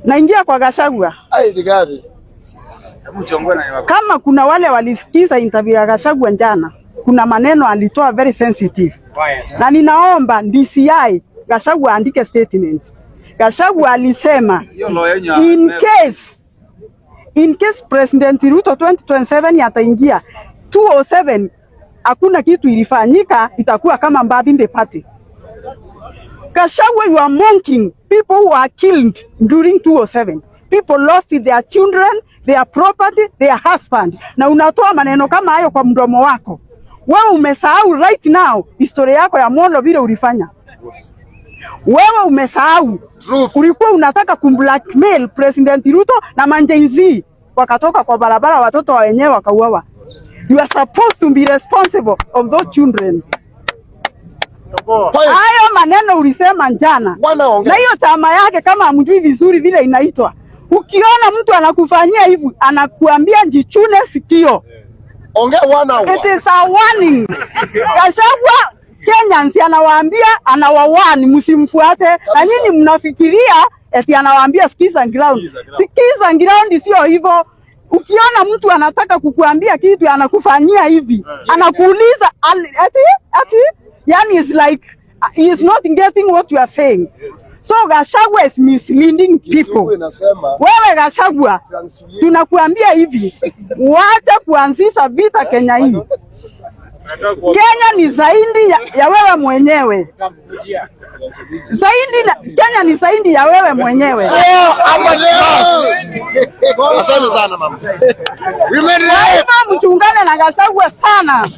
naingia kwa Gachagua. Kama kuna wale walisikiza interview ya Gachagua jana, kuna maneno alitoa very sensitive. Na ninaomba DCI Gachagua andike statement. Gachagua alisema in case President Ruto 2027 ataingia 207, hakuna kitu ilifanyika, itakuwa kama Mbadinde party. Gachagua, you are mocking people who are killed during 207. People lost their children, their property, their husbands. Na unatoa maneno kama hayo kwa mdomo wako. Wewe umesahau right now historia yako ya Molo vile ulifanya. Wewe umesahau ulikuwa unataka kumblackmail President Ruto na manjenzi wakatoka kwa barabara, watoto wa wenyewe wakauawa. You are supposed to be responsible of those children. Hayo maneno ulisema jana. Na hiyo chama yake kama hamjui vizuri vile inaitwa. Ukiona mtu anakufanyia hivi, anakuambia jichune sikio. Ongea It is a warning. Gachagua Kenyans anawaambia anawawani msimfuate, na nyinyi mnafikiria eti anawaambia sikiza ground. Sikiza ground sio hivyo. Ukiona mtu anataka kukuambia kitu anakufanyia hivi, anakuuliza ati yani is like he is not getting what you are saying. So Gachagua is misleading people. Wewe Gachagua, tunakuambia hivi, wacha kuanzisha vita Kenya hii. Kenya ni zaidi ya wewe mwenyewe. Kenya ni zaidi ya wewe mwenyewe. Asante sana mama. Mchungane na Gachagua sana.